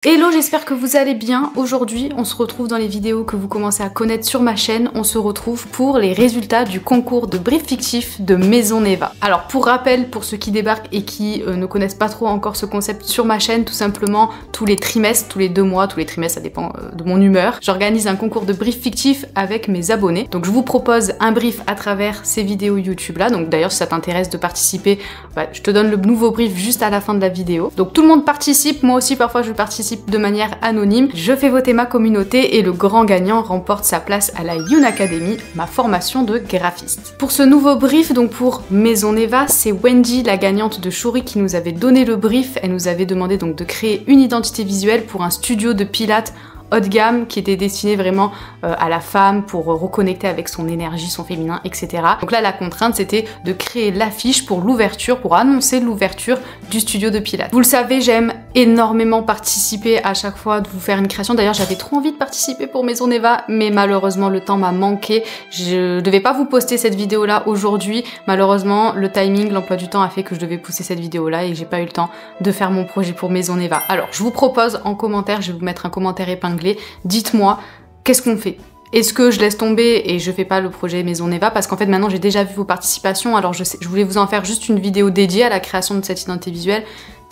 Hello, j'espère que vous allez bien. Aujourd'hui, on se retrouve dans les vidéos que vous commencez à connaître sur ma chaîne. On se retrouve pour les résultats du concours de brief fictif de Maison Neva. Alors, pour rappel, pour ceux qui débarquent et qui ne connaissent pas trop encore ce concept sur ma chaîne, tout simplement, tous les trimestres, tous les 2 mois, tous les trimestres, ça dépend de mon humeur, j'organise un concours de brief fictif avec mes abonnés. Donc, je vous propose un brief à travers ces vidéos YouTube là. Donc, d'ailleurs, si ça t'intéresse de participer, je te donne le nouveau brief juste à la fin de la vidéo. Donc, tout le monde participe. Moi aussi, parfois, je participe de manière anonyme. Je fais voter ma communauté et le grand gagnant remporte sa place à la Youn Academy, ma formation de graphiste. Pour ce nouveau brief, donc pour Maison Neva, c'est Wendy, la gagnante de Shuri, qui nous avait donné le brief. Elle nous avait demandé donc de créer une identité visuelle pour un studio de pilates haut de gamme qui était destiné vraiment à la femme pour reconnecter avec son énergie, son féminin, etc. Donc là, la contrainte, c'était de créer l'affiche pour l'ouverture, pour annoncer l'ouverture du studio de pilates. Vous le savez, j'aime énormément participer à chaque fois de vous faire une création. D'ailleurs, j'avais trop envie de participer pour Maison Neva, mais malheureusement, le temps m'a manqué. Je devais pas vous poster cette vidéo-là aujourd'hui. Malheureusement, le timing, l'emploi du temps a fait que je devais poster cette vidéo-là et que j'ai pas eu le temps de faire mon projet pour Maison Neva. Alors, je vous propose en commentaire, je vais vous mettre un commentaire épinglé. Dites-moi, qu'est-ce qu'on fait? Est-ce que je laisse tomber et je fais pas le projet Maison Neva? Parce qu'en fait maintenant j'ai déjà vu vos participations, alors je voulais vous en faire juste une vidéo dédiée à la création de cette identité visuelle.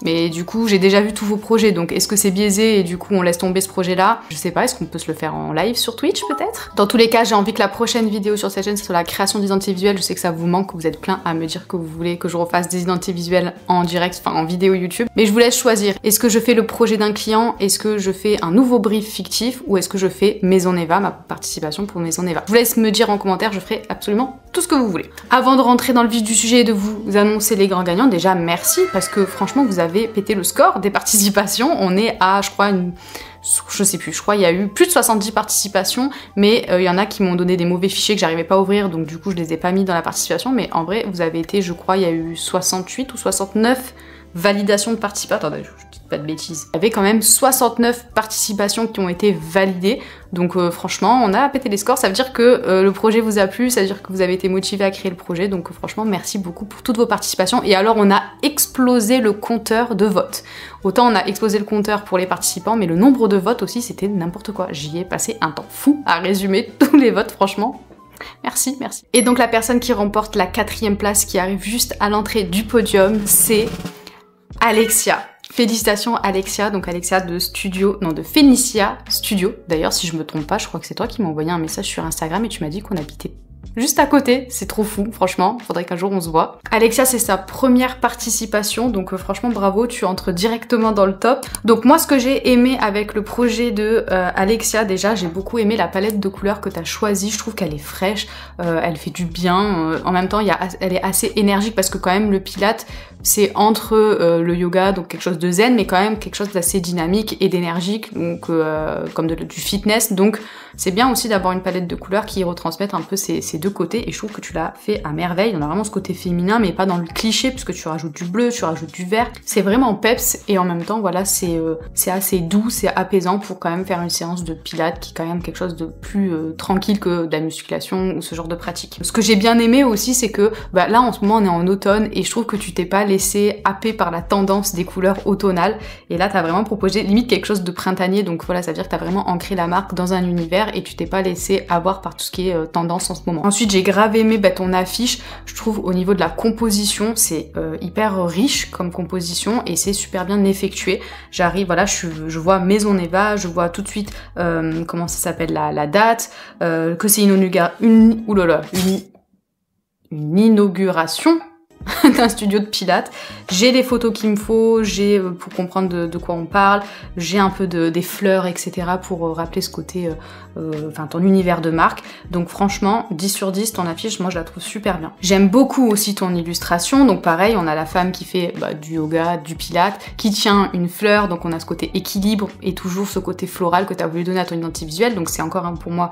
Mais du coup, j'ai déjà vu tous vos projets, donc est-ce que c'est biaisé et du coup on laisse tomber ce projet-là? Je sais pas, est-ce qu'on peut se le faire en live sur Twitch peut-être? Dans tous les cas, j'ai envie que la prochaine vidéo sur cette chaîne soit la création d'identité visuelle. Je sais que ça vous manque, que vous êtes plein à me dire que vous voulez que je refasse des identités visuelles en direct, enfin en vidéo YouTube. Mais je vous laisse choisir. Est-ce que je fais le projet d'un client? Est-ce que je fais un nouveau brief fictif? Ou est-ce que je fais Maison Neva, ma participation pour Maison Neva? Je vous laisse me dire en commentaire, je ferai absolument tout ce que vous voulez. Avant de rentrer dans le vif du sujet et de vous annoncer les grands gagnants, déjà merci parce que franchement vous avez pété le score des participations. On est à, je crois, je sais plus, je crois il y a eu plus de 70 participations, mais il y en a qui m'ont donné des mauvais fichiers que j'arrivais pas à ouvrir, donc du coup je les ai pas mis dans la participation, mais en vrai vous avez été, je crois, il y a eu 68 ou 69 validations de participation. Attendez, je dis pas de bêtises. Il y avait quand même 69 participations qui ont été validées. Donc franchement, on a pété les scores. Ça veut dire que le projet vous a plu, ça veut dire que vous avez été motivé à créer le projet. Donc franchement, merci beaucoup pour toutes vos participations. Et alors, on a explosé le compteur de votes. Autant on a explosé le compteur pour les participants, mais le nombre de votes aussi, c'était n'importe quoi. J'y ai passé un temps fou à résumer tous les votes, franchement. Merci, merci. Et donc la personne qui remporte la 4e place, qui arrive juste à l'entrée du podium, c'est Alexia. Félicitations Alexia, donc Alexia de Phénicia Studio. D'ailleurs, si je me trompe pas, je crois que c'est toi qui m'as envoyé un message sur Instagram et tu m'as dit qu'on habitait juste à côté. C'est trop fou, franchement, faudrait qu'un jour on se voit. Alexia, c'est sa première participation, donc franchement bravo, tu entres directement dans le top. Donc moi, ce que j'ai aimé avec le projet de Alexia, déjà, j'ai beaucoup aimé la palette de couleurs que tu as choisie. Je trouve qu'elle est fraîche, elle fait du bien. En même temps, elle est assez énergique parce que quand même le Pilates, c'est entre le yoga, donc quelque chose de zen, mais quand même quelque chose d'assez dynamique et d'énergique, donc comme du fitness. Donc c'est bien aussi d'avoir une palette de couleurs qui retransmettent un peu ces deux côtés, et je trouve que tu l'as fait à merveille. On a vraiment ce côté féminin, mais pas dans le cliché, puisque tu rajoutes du bleu, tu rajoutes du vert. C'est vraiment peps, et en même temps, voilà, c'est assez doux, c'est apaisant pour quand même faire une séance de pilates qui est quand même quelque chose de plus tranquille que de la musculation ou ce genre de pratique. Ce que j'ai bien aimé aussi, c'est que là en ce moment on est en automne, et je trouve que tu t'es pas laissé happer par la tendance des couleurs automnales, et là t'as vraiment proposé limite quelque chose de printanier, donc voilà, ça veut dire que t'as vraiment ancré la marque dans un univers et tu t'es pas laissé avoir par tout ce qui est tendance en ce moment. Ensuite, j'ai grave aimé ton affiche. Je trouve au niveau de la composition, c'est hyper riche comme composition et c'est super bien effectué. J'arrive, voilà, je vois Maison Neva, je vois tout de suite comment ça s'appelle la date, que c'est une inauguration d'un studio de pilates. J'ai les photos qu'il me faut, j'ai pour comprendre de quoi on parle, j'ai un peu des fleurs, etc. pour rappeler ce côté, ton univers de marque. Donc franchement, 10 sur 10, ton affiche, moi je la trouve super bien. J'aime beaucoup aussi ton illustration, donc pareil, on a la femme qui fait du yoga, du pilates, qui tient une fleur, donc on a ce côté équilibre et toujours ce côté floral que tu as voulu donner à ton identité visuelle, donc c'est encore pour moi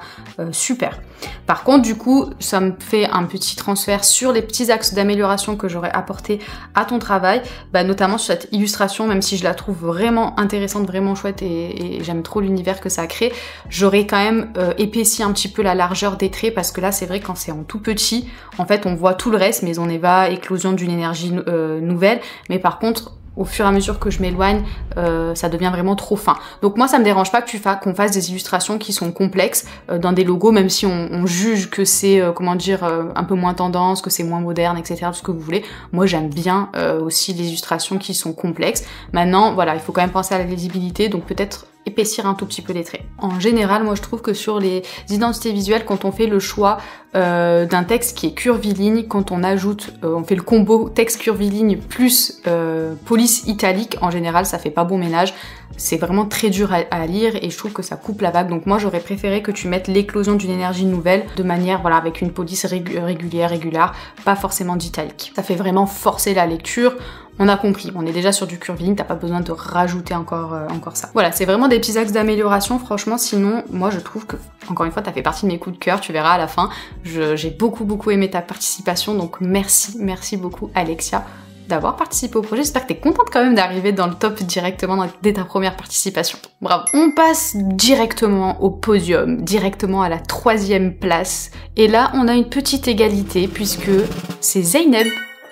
super. Par contre, du coup, ça me fait un petit transfert sur les petits axes d'amélioration que j'aurais apporté à ton travail, notamment sur cette illustration, même si je la trouve vraiment intéressante, vraiment chouette et j'aime trop l'univers que ça crée, j'aurais quand même épaissi un petit peu la largeur des traits, parce que là c'est vrai, quand c'est en tout petit, en fait on voit tout le reste, Maison Neva, éclosion d'une énergie nouvelle, mais par contre au fur et à mesure que je m'éloigne, ça devient vraiment trop fin. Donc moi ça me dérange pas que qu'on fasse des illustrations qui sont complexes dans des logos, même si on juge que c'est comment dire un peu moins tendance, que c'est moins moderne, etc. Tout ce que vous voulez. Moi j'aime bien aussi les illustrations qui sont complexes. Maintenant voilà, il faut quand même penser à la lisibilité, donc peut-être épaissir un tout petit peu les traits. En général, moi je trouve que sur les identités visuelles, quand on fait le choix d'un texte qui est curviligne, quand on ajoute, on fait le combo texte curviligne plus police italique, en général ça fait pas bon ménage. C'est vraiment très dur à lire et je trouve que ça coupe la vague. Donc moi j'aurais préféré que tu mettes l'éclosion d'une énergie nouvelle de manière, voilà, avec une police régulière, pas forcément d'italique. Ça fait vraiment forcer la lecture. On a compris, on est déjà sur du curviligne, t'as pas besoin de rajouter encore ça. Voilà, c'est vraiment des petits axes d'amélioration, franchement, sinon, moi je trouve que, encore une fois, t'as fait partie de mes coups de cœur, tu verras à la fin. J'ai beaucoup aimé ta participation, donc merci beaucoup Alexia d'avoir participé au projet. J'espère que t'es contente quand même d'arriver dans le top directement dès ta première participation. Bravo. On passe directement au podium, directement à la 3e place. Et là, on a une petite égalité puisque c'est Zeynep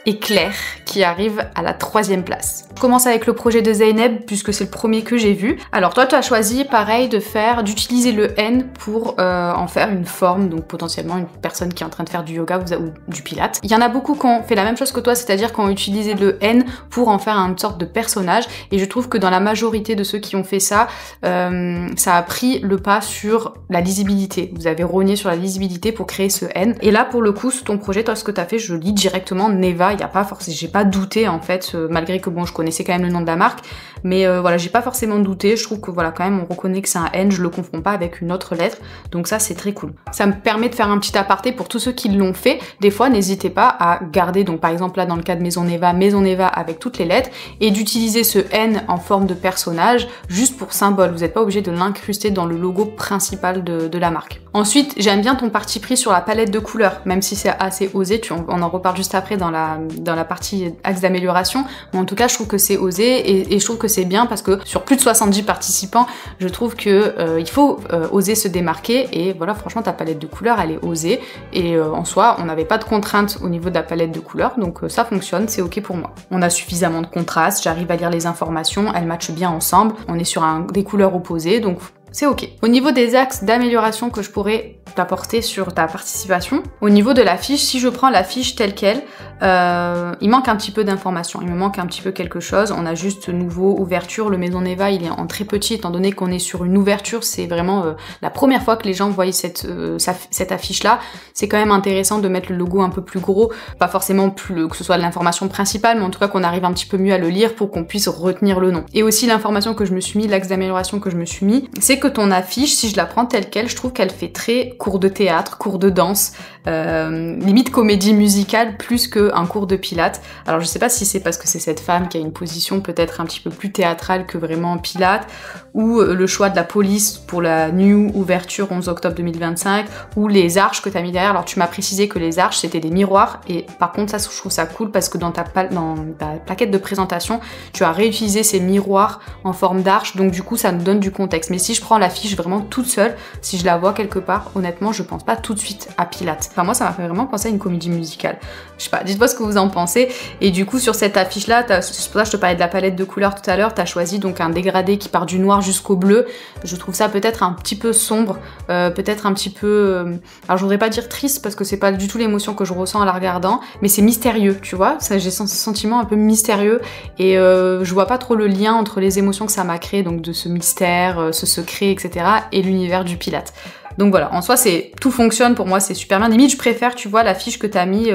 et Claire qui arrivent à la 3e place. Je commence avec le projet de Zeynep puisque c'est le premier que j'ai vu. Alors toi tu as choisi pareil d'utiliser le N pour en faire une forme, donc potentiellement une personne qui est en train de faire du yoga ou du pilate. Il y en a beaucoup qui ont fait la même chose que toi, c'est-à-dire qui ont utilisé le N pour en faire une sorte de personnage, et je trouve que dans la majorité de ceux qui ont fait ça, ça a pris le pas sur la lisibilité. Vous avez rogné sur la lisibilité pour créer ce N. Et là pour le coup, sous ton projet, toi ce que t'as fait, je lis directement Neva. Il y a pas forcément, j'ai pas douté en fait, malgré que bon je connaissais quand même le nom de la marque, mais voilà, j'ai pas forcément douté. Je trouve que voilà, quand même on reconnaît que c'est un N, je le confonds pas avec une autre lettre, donc ça c'est très cool. Ça me permet de faire un petit aparté pour tous ceux qui l'ont fait. Des fois n'hésitez pas à garder, donc par exemple là dans le cas de Maison Neva avec toutes les lettres, et d'utiliser ce N en forme de personnage juste pour symbole. Vous n'êtes pas obligé de l'incruster dans le logo principal de la marque. Ensuite, j'aime bien ton parti pris sur la palette de couleurs, même si c'est assez osé, on en reparle juste après dans la partie axe d'amélioration, mais en tout cas je trouve que c'est osé et je trouve que c'est bien parce que sur plus de 70 participants, je trouve que il faut oser se démarquer, et voilà, franchement ta palette de couleurs elle est osée, et en soi on n'avait pas de contraintes au niveau de la palette de couleurs, donc ça fonctionne, c'est ok pour moi. On a suffisamment de contraste, j'arrive à lire les informations, elles matchent bien ensemble, on est sur des couleurs opposées, donc c'est ok. Au niveau des axes d'amélioration que je pourrais t'apporter sur ta participation, au niveau de la fiche, si je prends la fiche telle quelle, il manque un petit peu d'informations, il me manque un petit peu quelque chose. On a juste nouveau, ouverture, le Maison Neva il est en très petit, étant donné qu'on est sur une ouverture, c'est vraiment la première fois que les gens voient cette affiche là. C'est quand même intéressant de mettre le logo un peu plus gros, pas forcément plus que ce soit de l'information principale, mais en tout cas qu'on arrive un petit peu mieux à le lire pour qu'on puisse retenir le nom. Et aussi l'information que je me suis mis, l'axe d'amélioration que je me suis mis, c'est que ton affiche, si je la prends telle quelle, je trouve qu'elle fait très cours de théâtre, cours de danse, limite comédie musicale plus qu'un cours de pilates. Alors je sais pas si c'est parce que c'est cette femme qui a une position peut-être un petit peu plus théâtrale que vraiment pilates, ou le choix de la police pour la new ouverture 11 octobre 2025, ou les arches que tu as mis derrière. Alors tu m'as précisé que les arches c'était des miroirs, et par contre ça je trouve ça cool parce que dans ta plaquette de présentation tu as réutilisé ces miroirs en forme d'arche, donc du coup ça nous donne du contexte. Mais si je prends l'affiche vraiment toute seule, si je la vois quelque part, honnêtement je pense pas tout de suite à pilates. Enfin moi ça m'a fait vraiment penser à une comédie musicale. Je sais pas, dites-moi ce que vous en pensez. Et du coup sur cette affiche là, c'est pour ça que je te parlais de la palette de couleurs tout à l'heure, t'as choisi donc un dégradé qui part du noir jusqu'au bleu. Je trouve ça peut-être un petit peu sombre, peut-être un petit peu... alors je voudrais pas dire triste parce que c'est pas du tout l'émotion que je ressens en la regardant, mais c'est mystérieux, tu vois, j'ai ce sentiment un peu mystérieux, et je vois pas trop le lien entre les émotions que ça m'a créé, donc de ce mystère, ce secret, etc., et l'univers du pilate. Donc voilà, en soi tout fonctionne pour moi, c'est super bien. Limite je préfère, tu vois, l'affiche que t'as mis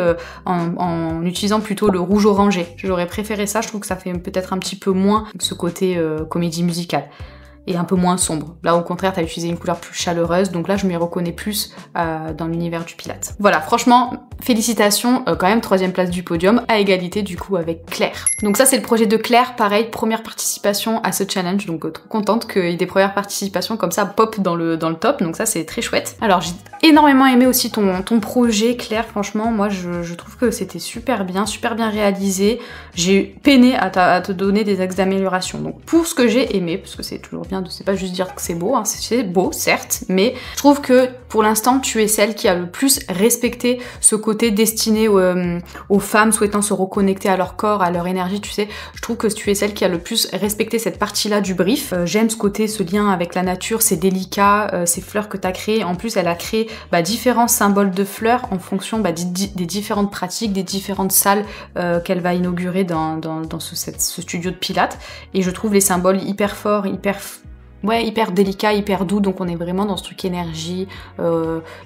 en utilisant plutôt le rouge orangé. J'aurais préféré ça, je trouve que ça fait peut-être un petit peu moins ce côté comédie musicale. Et un peu moins sombre. Là au contraire t'as utilisé une couleur plus chaleureuse, donc là je m'y reconnais plus dans l'univers du pilate. Voilà, franchement félicitations, quand même 3e place du podium, à égalité du coup avec Claire. Donc ça c'est le projet de Claire, pareil, première participation à ce challenge, donc trop contente qu'il y ait des premières participations comme ça pop dans le top, donc ça c'est très chouette. Alors j'ai énormément aimé aussi ton projet Claire, franchement moi je trouve que c'était super bien réalisé. J'ai peiné à te donner des axes d'amélioration, donc pour ce que j'ai aimé, parce que c'est toujours bien de c'est pas juste dire que c'est beau, hein, c'est beau certes, mais je trouve que pour l'instant tu es celle qui a le plus respecté ce côté côté destiné aux femmes souhaitant se reconnecter à leur corps, à leur énergie, tu sais. Je trouve que tu es celle qui a le plus respecté cette partie-là du brief. J'aime ce côté, ce lien avec la nature, c'est délicat, ces fleurs que tu as créées. En plus, elle a créé différents symboles de fleurs en fonction des différentes pratiques, des différentes salles qu'elle va inaugurer dans ce studio de Pilates. Et je trouve les symboles hyper forts, hyper délicat, hyper doux, donc on est vraiment dans ce truc énergie,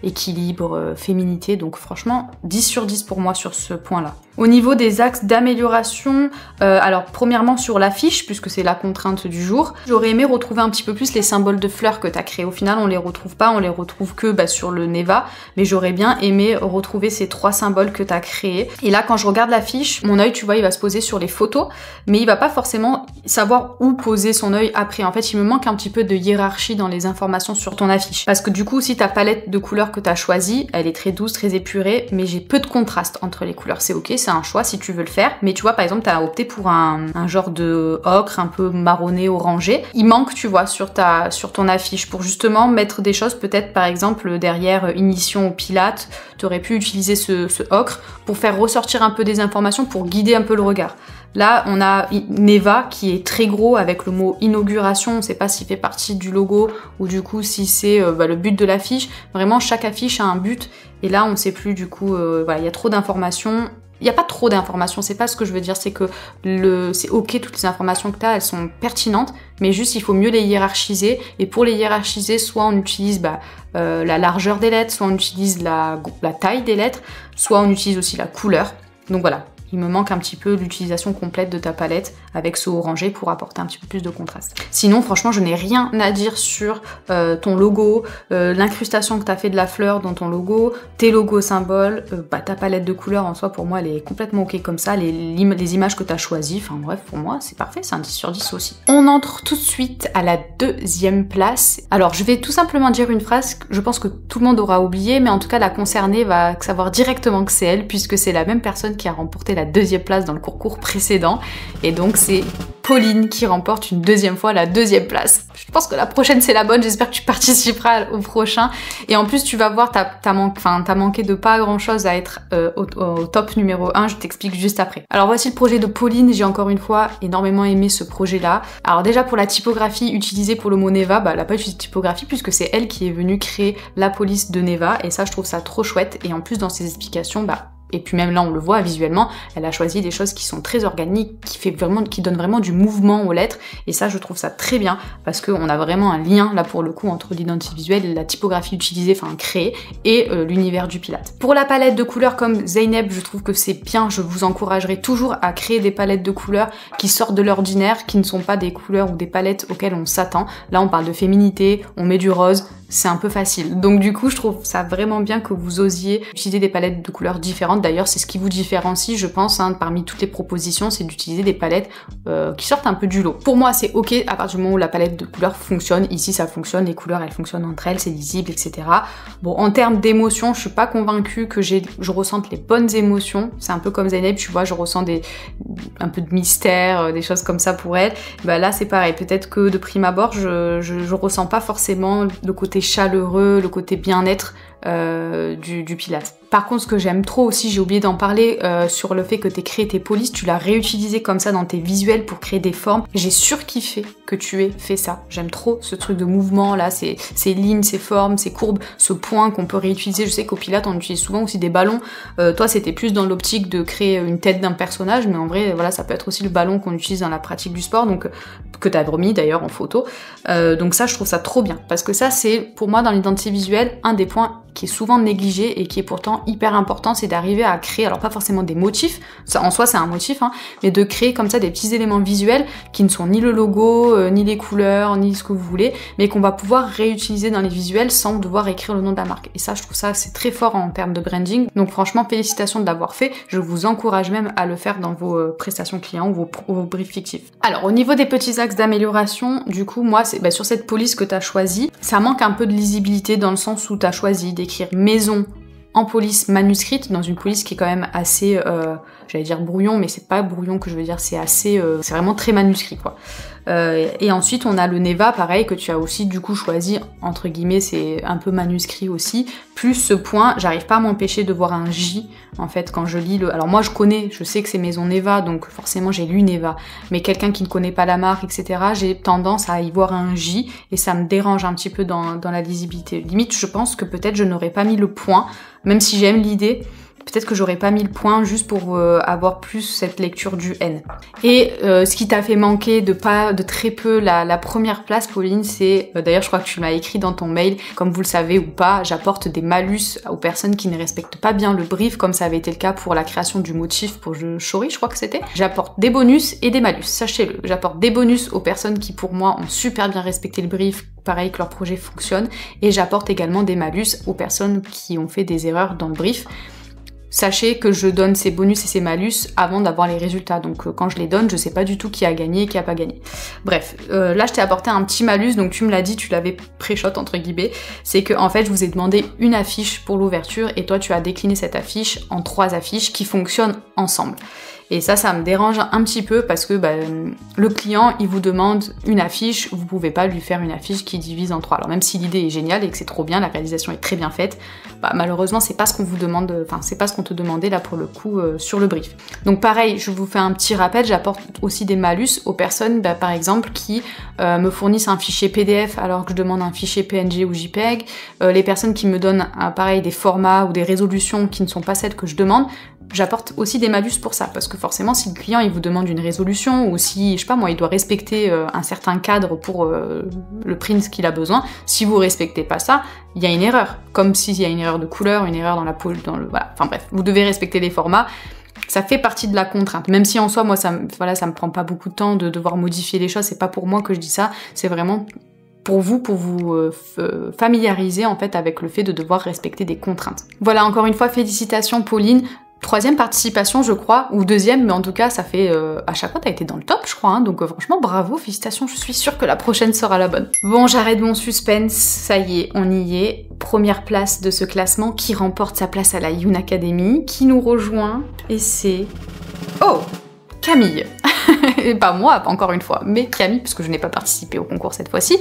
équilibre, féminité, donc franchement 10 sur 10 pour moi sur ce point-là. Au niveau des axes d'amélioration, alors premièrement sur l'affiche, puisque c'est la contrainte du jour, j'aurais aimé retrouver un petit peu plus les symboles de fleurs que tu as créés. Au final on les retrouve pas, on les retrouve que sur le Neva, mais j'aurais bien aimé retrouver ces 3 symboles que tu as créés. Et là quand je regarde l'affiche, mon œil tu vois il va se poser sur les photos, mais il va pas forcément savoir où poser son œil après. En fait il me manque un petit peu de hiérarchie dans les informations sur ton affiche. Parce que du coup si ta palette de couleurs que tu as choisie, elle est très douce, très épurée, mais j'ai peu de contraste entre les couleurs. C'est ok, c'est un choix si tu veux le faire, mais tu vois par exemple tu as opté pour un genre de ocre un peu marronné orangé. Il manque tu vois sur ton affiche pour justement mettre des choses, peut-être par exemple derrière Initiation au Pilates, tu aurais pu utiliser ce ocre pour faire ressortir un peu des informations, pour guider un peu le regard. Là, on a Neva qui est très gros avec le mot inauguration. On sait pas s'il fait partie du logo ou du coup si c'est le but de l'affiche. Vraiment, chaque affiche a un but. Et là, on sait plus du coup. Il y a trop d'informations. Il n'y a pas trop d'informations, c'est pas ce que je veux dire, c'est que c'est ok, toutes les informations que tu as, elles sont pertinentes, mais juste il faut mieux les hiérarchiser, et pour les hiérarchiser, soit on utilise la largeur des lettres, soit on utilise la taille des lettres, soit on utilise aussi la couleur. Donc voilà. Il me manque un petit peu l'utilisation complète de ta palette avec ce orangé pour apporter un petit peu plus de contraste. Sinon, franchement, je n'ai rien à dire sur ton logo, l'incrustation que tu as fait de la fleur dans ton logo, tes logos symboles, ta palette de couleurs en soi, pour moi, elle est complètement ok comme ça. Les images que tu as choisies, enfin bref, pour moi, c'est parfait, c'est un 10 sur 10 aussi. On entre tout de suite à la 2e place. Alors, je vais tout simplement dire une phrase que je pense que tout le monde aura oublié, mais en tout cas, la concernée va savoir directement que c'est elle, puisque c'est la même personne qui a remporté la 2e place dans le concours précédent, et donc c'est Pauline qui remporte une 2e fois la 2e place. Je pense que la prochaine c'est la bonne, j'espère que tu participeras au prochain, et en plus tu vas voir, t'as manqué de pas grand chose à être au top numéro 1, je t'explique juste après. Alors voici le projet de Pauline, j'ai encore une fois énormément aimé ce projet là. Alors déjà pour la typographie utilisée pour le mot Neva, elle n'a pas utilisé de typographie puisque c'est elle qui est venue créer la police de Neva, et ça je trouve ça trop chouette, et en plus dans ses explications, et puis même là on le voit visuellement, elle a choisi des choses qui sont très organiques, qui donnent vraiment du mouvement aux lettres, et ça je trouve ça très bien, parce qu'on a vraiment un lien là pour le coup entre l'identité visuelle et la typographie utilisée, créée, et l'univers du Pilates. Pour la palette de couleurs comme Zeynep, je trouve que c'est bien, je vous encouragerai toujours à créer des palettes de couleurs qui sortent de l'ordinaire, qui ne sont pas des couleurs ou des palettes auxquelles on s'attend. Là on parle de féminité, on met du rose, c'est un peu facile. Donc du coup je trouve ça vraiment bien que vous osiez utiliser des palettes de couleurs différentes. D'ailleurs c'est ce qui vous différencie je pense, parmi toutes les propositions, c'est d'utiliser des palettes qui sortent un peu du lot. Pour moi c'est ok à partir du moment où la palette de couleurs fonctionne. Ici ça fonctionne, les couleurs elles fonctionnent entre elles, c'est lisible, etc. Bon, en termes d'émotions, je suis pas convaincue que je ressente les bonnes émotions. C'est un peu comme Zeynep, tu vois, je ressens un peu de mystère, des choses comme ça pour elle. Là c'est pareil, peut-être que de prime abord je ressens pas forcément le côté chaleureux, le côté bien-être du Pilates. Par contre, ce que j'aime trop aussi, j'ai oublié d'en parler, sur le fait que t'aies créé tes polices, tu l'as réutilisé comme ça dans tes visuels pour créer des formes. J'ai surkiffé que tu aies fait ça. J'aime trop ce truc de mouvement là, ces lignes, ces formes, ces courbes, ce point qu'on peut réutiliser. Je sais qu'au Pilates on utilise souvent aussi des ballons. Toi c'était plus dans l'optique de créer une tête d'un personnage, mais en vrai voilà, ça peut être aussi le ballon qu'on utilise dans la pratique du sport, donc que t'as remis d'ailleurs en photo. Donc ça je trouve ça trop bien, parce que ça c'est pour moi dans l'identité visuelle un des points qui est souvent négligé et qui est pourtant hyper important, c'est d'arriver à créer, alors pas forcément des motifs, ça en soi c'est un motif, mais de créer comme ça des petits éléments visuels qui ne sont ni le logo, ni les couleurs, ni ce que vous voulez, mais qu'on va pouvoir réutiliser dans les visuels sans devoir écrire le nom de la marque. Et ça je trouve ça c'est très fort en termes de branding, donc franchement félicitations de l'avoir fait, je vous encourage même à le faire dans vos prestations clients ou vos briefs fictifs. Alors au niveau des petits axes d'amélioration, du coup moi c'est sur cette police que tu as choisie, ça manque un peu de lisibilité dans le sens où tu as choisi d'écrire maison en police manuscrite, dans une police qui est quand même assez, j'allais dire brouillon, mais c'est pas brouillon que je veux dire, c'est assez, c'est vraiment très manuscrit quoi. Et ensuite on a le Neva, pareil, que tu as aussi du coup choisi, entre guillemets, c'est un peu manuscrit aussi, plus ce point, j'arrive pas à m'empêcher de voir un J, en fait, quand je lis le... Alors moi je sais que c'est Maison Neva, donc forcément j'ai lu Neva, mais quelqu'un qui ne connaît pas la marque, etc., j'ai tendance à y voir un J, et ça me dérange un petit peu dans la lisibilité. Limite, je pense que peut-être je n'aurais pas mis le point, même si j'aime l'idée, peut-être que j'aurais pas mis le point juste pour avoir plus cette lecture du N. Et ce qui t'a fait manquer de très peu la première place, Pauline, c'est... D'ailleurs, je crois que tu m'as écrit dans ton mail, comme vous le savez ou pas, j'apporte des malus aux personnes qui ne respectent pas bien le brief, comme ça avait été le cas pour la création du motif pour Shori, je crois que c'était. J'apporte des bonus et des malus, sachez-le. J'apporte des bonus aux personnes qui, pour moi, ont super bien respecté le brief, pareil que leur projet fonctionne, et j'apporte également des malus aux personnes qui ont fait des erreurs dans le brief. Sachez que je donne ces bonus et ces malus avant d'avoir les résultats, donc quand je les donne, je sais pas du tout qui a gagné et qui a pas gagné. Bref, là je t'ai apporté un petit malus, donc tu me l'as dit, tu l'avais pré-shot entre guillemets, c'est que en fait je vous ai demandé une affiche pour l'ouverture et toi tu as décliné cette affiche en 3 affiches qui fonctionnent ensemble. Et ça me dérange un petit peu parce que le client, il vous demande une affiche, vous pouvez pas lui faire une affiche qui divise en 3. Alors même si l'idée est géniale et que c'est trop bien, la réalisation est très bien faite, malheureusement c'est pas ce qu'on vous demande, enfin c'est pas ce qu'on te demandait là pour le coup sur le brief. Donc pareil, je vous fais un petit rappel, j'apporte aussi des malus aux personnes par exemple qui me fournissent un fichier PDF alors que je demande un fichier PNG ou JPEG, les personnes qui me donnent pareil des formats ou des résolutions qui ne sont pas celles que je demande. J'apporte aussi des malus pour ça, parce que forcément si le client il vous demande une résolution ou si, je sais pas moi, il doit respecter un certain cadre pour le print qu'il a besoin, si vous respectez pas ça, il y a une erreur. Comme s'il y a une erreur de couleur, une erreur dans la peau, voilà, enfin bref, vous devez respecter les formats. Ça fait partie de la contrainte, même si en soi, moi, ça me prend pas beaucoup de temps de devoir modifier les choses, c'est pas pour moi que je dis ça, c'est vraiment pour vous familiariser en fait avec le fait de devoir respecter des contraintes. Voilà, encore une fois, félicitations Pauline. 3e participation je crois, ou 2e, mais en tout cas ça fait... à chaque fois t'as été dans le top je crois, hein, donc franchement bravo, félicitations, je suis sûre que la prochaine sera la bonne. Bon, j'arrête mon suspense, ça y est, on y est. Première place de ce classement, qui remporte sa place à la Youn Academy, qui nous rejoint, et c'est... Oh, Camille. Et pas moi, encore une fois, mais Camille, parce que je n'ai pas participé au concours cette fois-ci,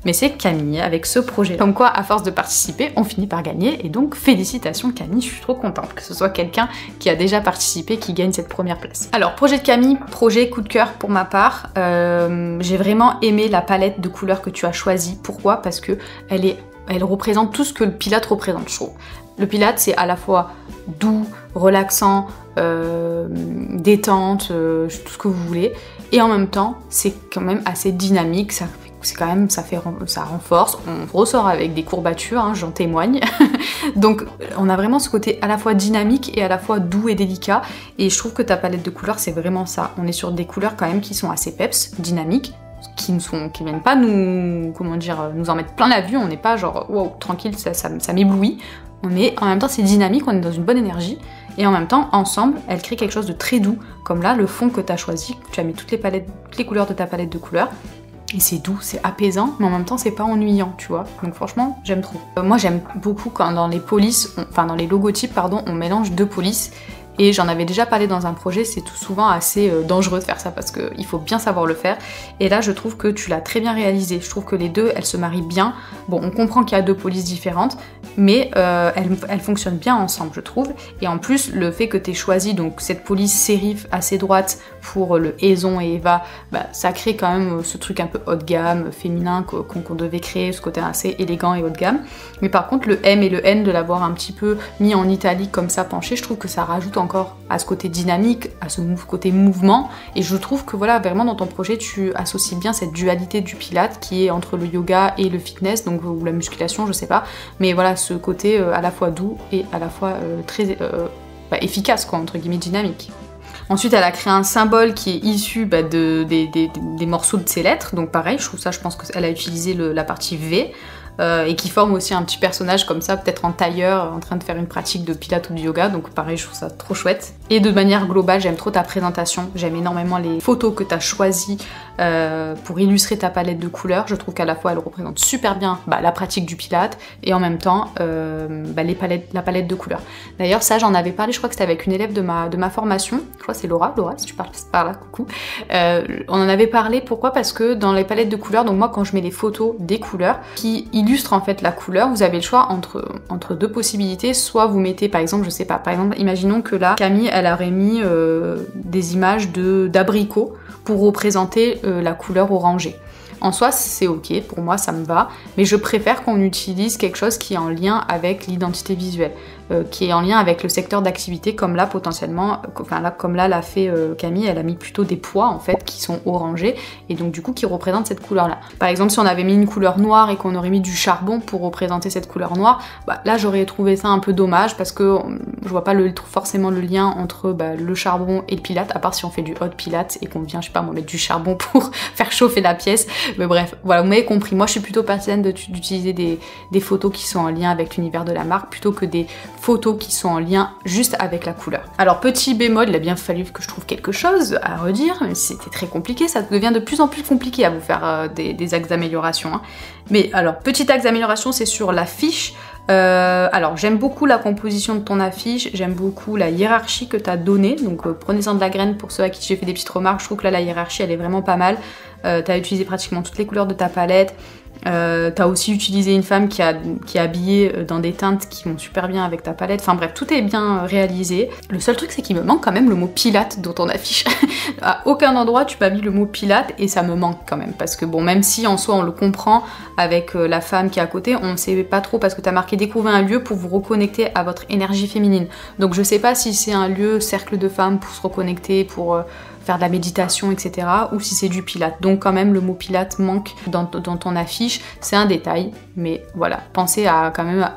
mais c'est Camille avec ce projet. Comme quoi, à force de participer, on finit par gagner, et donc félicitations Camille, je suis trop contente que ce soit quelqu'un qui a déjà participé qui gagne cette première place. Alors, projet de Camille, projet coup de cœur pour ma part, j'ai vraiment aimé la palette de couleurs que tu as choisie. Pourquoi? Parce que elle représente tout ce que le Pilate représente, je trouve. Le Pilate, c'est à la fois doux, relaxant, détente, tout ce que vous voulez, et en même temps, c'est quand même assez dynamique, ça renforce, on ressort avec des courbatures, hein, j'en témoigne. Donc on a vraiment ce côté à la fois dynamique et à la fois doux et délicat, et je trouve que ta palette de couleurs, c'est vraiment ça. On est sur des couleurs quand même qui sont assez peps, dynamiques, qui viennent pas nous en mettre plein la vue, on n'est pas genre wow, tranquille, ça m'éblouit. Mais en même temps c'est dynamique, on est dans une bonne énergie, et en même temps ensemble elles créent quelque chose de très doux, comme là le fond que tu as choisi, tu as mis toutes les couleurs de ta palette de couleurs, et c'est doux, c'est apaisant, mais en même temps c'est pas ennuyant, tu vois, donc franchement j'aime trop. Moi j'aime beaucoup quand dans les polices, dans les logotypes pardon, on mélange 2 polices. Et j'en avais déjà parlé dans un projet, c'est tout souvent assez dangereux de faire ça parce qu'il faut bien savoir le faire. Et là, je trouve que tu l'as très bien réalisé. Je trouve que les deux, elles se marient bien. Bon, on comprend qu'il y a 2 polices différentes, mais elles fonctionnent bien ensemble, je trouve. Et en plus, le fait que tu aies choisi donc cette police sérif assez droite pour le Aison et Eva, ça crée quand même ce truc un peu haut de gamme, féminin qu'on devait créer, ce côté assez élégant et haut de gamme. Mais par contre, le M et le N, de l'avoir un petit peu mis en italique comme ça penché, je trouve que ça rajoute encore à ce côté dynamique, à ce côté mouvement, et je trouve que voilà, vraiment dans ton projet tu associes bien cette dualité du Pilate qui est entre le yoga et le fitness, donc ou la musculation, je sais pas, mais voilà ce côté à la fois doux et à la fois très efficace quoi, entre guillemets dynamique. Ensuite, elle a créé un symbole qui est issu des morceaux de ses lettres, donc pareil, je pense qu'elle a utilisé la partie V. et qui forme aussi un petit personnage comme ça, peut-être en tailleur, en train de faire une pratique de pilates ou de yoga, donc pareil, je trouve ça trop chouette. Et de manière globale, j'aime trop ta présentation, j'aime énormément les photos que tu as choisies pour illustrer ta palette de couleurs. Je trouve qu'à la fois elle représente super bien la pratique du pilate et en même temps la palette de couleurs. D'ailleurs ça j'en avais parlé, je crois que c'était avec une élève de ma formation, je crois que c'est Laura, si tu parles par là, coucou. On en avait parlé, pourquoi? Parce que dans les palettes de couleurs, donc moi quand je mets les photos des couleurs qui illustrent en fait la couleur, vous avez le choix entre deux possibilités, soit vous mettez par exemple, je sais pas, par exemple imaginons que là Camille elle aurait mis des images d'abricots pour représenter la couleur orangée. En soi, c'est ok, pour moi ça me va, mais je préfère qu'on utilise quelque chose qui est en lien avec l'identité visuelle, qui est en lien avec le secteur d'activité, comme là potentiellement, comme là l'a fait Camille, elle a mis plutôt des pois en fait qui sont orangés, et donc du coup qui représentent cette couleur-là. Par exemple, si on avait mis une couleur noire et qu'on aurait mis du charbon pour représenter cette couleur noire, là j'aurais trouvé ça un peu dommage, parce que je vois pas forcément le lien entre le charbon et le pilate, à part si on fait du hot pilate et qu'on vient, je sais pas, mettre du charbon pour faire chauffer la pièce. Mais bref, voilà, vous m'avez compris. Moi, je suis plutôt partisane d'utiliser des photos qui sont en lien avec l'univers de la marque plutôt que des photos qui sont en lien juste avec la couleur. Alors, petit bémol, il a bien fallu que je trouve quelque chose à redire, mais c'était très compliqué. Ça devient de plus en plus compliqué à vous faire des axes d'amélioration. Hein. Mais alors, petit axe d'amélioration, c'est sur l'affiche. Alors j'aime beaucoup la composition de ton affiche, j'aime beaucoup la hiérarchie que tu as donnée, donc prenez-en de la graine pour ceux à qui j'ai fait des petites remarques, je trouve que là la hiérarchie elle est vraiment pas mal, tu as utilisé pratiquement toutes les couleurs de ta palette, t'as aussi utilisé une femme qui est habillée dans des teintes qui vont super bien avec ta palette, enfin bref, tout est bien réalisé. Le seul truc c'est qu'il me manque quand même le mot pilate dans ton affiche. À aucun endroit tu m'as mis le mot pilate et ça me manque quand même, parce que bon, même si en soi on le comprend avec la femme qui est à côté, on ne sait pas trop parce que t'as marqué découvrir un lieu pour vous reconnecter à votre énergie féminine. Donc je sais pas si c'est un lieu cercle de femmes pour se reconnecter, pour faire de la méditation, etc. ou si c'est du pilate. Donc quand même le mot pilate manque dans ton affiche, c'est un détail, mais voilà, pensez à quand même,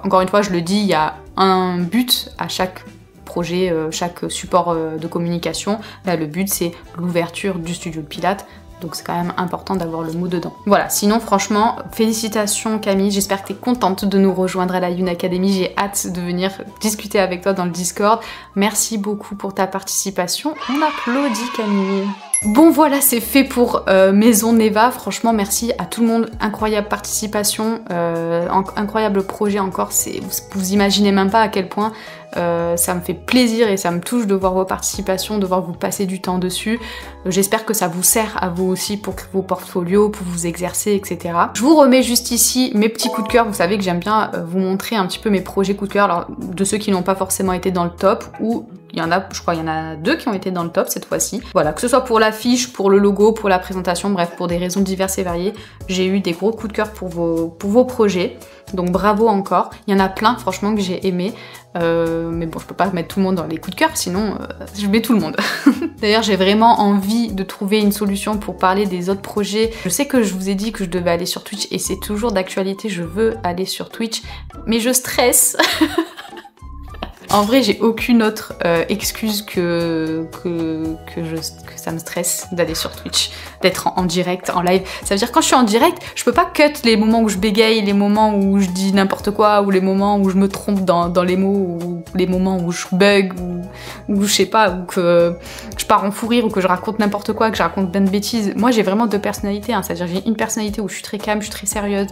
encore une fois je le dis, il y a un but à chaque projet, chaque support de communication. Là le but c'est l'ouverture du studio de pilates, donc c'est quand même important d'avoir le mot dedans. Voilà, sinon franchement, félicitations Camille, j'espère que tu es contente de nous rejoindre à la Youn Academy, j'ai hâte de venir discuter avec toi dans le Discord. Merci beaucoup pour ta participation, on applaudit Camille. Bon voilà, c'est fait pour Maison Neva, franchement merci à tout le monde, incroyable participation, incroyable projet encore, vous imaginez même pas à quel point ça me fait plaisir et ça me touche de voir vos participations, de voir vous passer du temps dessus. J'espère que ça vous sert à vous aussi pour vos portfolios, pour vous exercer, etc. Je vous remets juste ici mes petits coups de cœur, vous savez que j'aime bien vous montrer un petit peu mes projets coups de cœur, alors de ceux qui n'ont pas forcément été dans le top, ou il y en a, je crois, il y en a 2 qui ont été dans le top cette fois-ci. Voilà, que ce soit pour l'affiche, pour le logo, pour la présentation, bref, pour des raisons diverses et variées, j'ai eu des gros coups de cœur pour vos projets. Donc bravo encore. Il y en a plein, franchement, que j'ai aimé. Mais bon, je peux pas mettre tout le monde dans les coups de cœur, sinon je mets tout le monde. D'ailleurs, j'ai vraiment envie de trouver une solution pour parler des autres projets. Je sais que je vous ai dit que je devais aller sur Twitch et c'est toujours d'actualité, je veux aller sur Twitch, mais je stresse. En vrai, j'ai aucune autre excuse que ça me stresse d'aller sur Twitch, d'être en direct, en live. Ça veut dire quand je suis en direct, je peux pas cut les moments où je bégaye, les moments où je dis n'importe quoi, ou les moments où je me trompe dans les mots, ou les moments où je bug, ou je sais pas, ou que je pars en fou rire, ou que je raconte n'importe quoi, que je raconte plein de bêtises. Moi, j'ai vraiment 2 personnalités, hein. C'est-à-dire j'ai une personnalité où je suis très calme, je suis très sérieuse,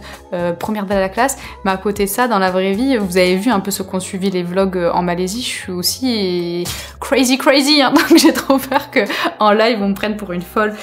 première de la classe, mais à côté de ça, dans la vraie vie, vous avez vu un peu ceux qui ont suivi les vlogs en Malaisie, je suis aussi crazy, hein, donc j'ai trop peur qu'en live on me prenne pour une folle.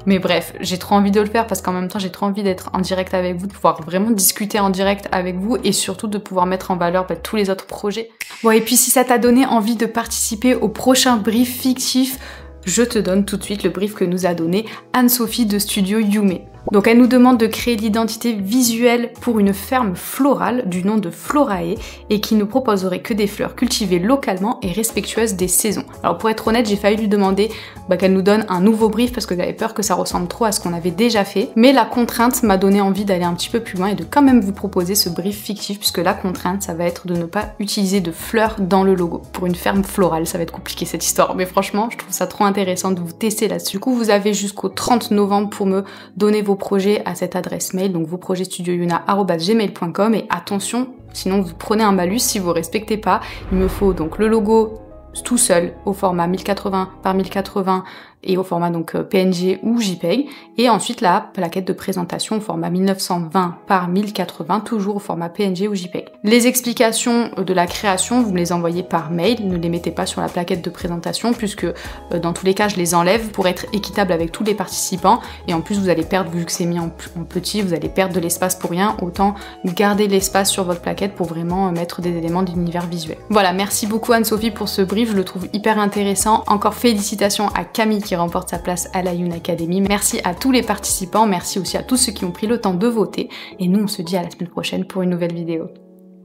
Mais bref, j'ai trop envie de le faire parce qu'en même temps j'ai trop envie d'être en direct avec vous, de pouvoir vraiment discuter en direct avec vous et surtout de pouvoir mettre en valeur tous les autres projets. Bon, et puis si ça t'a donné envie de participer au prochain brief fictif, je te donne tout de suite le brief que nous a donné Anne-Sophie de Studio Yume. Donc elle nous demande de créer l'identité visuelle pour une ferme florale du nom de Florae et qui ne proposerait que des fleurs cultivées localement et respectueuses des saisons. Alors pour être honnête, j'ai failli lui demander qu'elle nous donne un nouveau brief parce que j'avais peur que ça ressemble trop à ce qu'on avait déjà fait, mais la contrainte m'a donné envie d'aller un petit peu plus loin et de quand même vous proposer ce brief fictif, puisque la contrainte ça va être de ne pas utiliser de fleurs dans le logo. Pour une ferme florale, ça va être compliqué cette histoire, mais franchement je trouve ça trop intéressant de vous tester là-dessus. Du coup, vous avez jusqu'au 30 novembre pour me donner vos projets à cette adresse mail, donc vosprojetstudioyuna@gmail.com, et attention, sinon vous prenez un malus si vous respectez pas. Il me faut donc le logo tout seul au format 1080 par 1080 et au format donc PNG ou JPEG, et ensuite la plaquette de présentation au format 1920 par 1080, toujours au format PNG ou JPEG. Les explications de la création, vous me les envoyez par mail, ne les mettez pas sur la plaquette de présentation puisque dans tous les cas je les enlève pour être équitable avec tous les participants, et en plus vous allez perdre, vu que c'est mis en petit, vous allez perdre de l'espace pour rien, autant garder l'espace sur votre plaquette pour vraiment mettre des éléments d'univers visuel. Voilà, merci beaucoup Anne-Sophie pour ce brief, je le trouve hyper intéressant. Encore félicitations à Camille qui remporte sa place à la Yuna Academy. Merci à tous les participants, merci aussi à tous ceux qui ont pris le temps de voter, et nous on se dit à la semaine prochaine pour une nouvelle vidéo.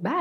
Bye!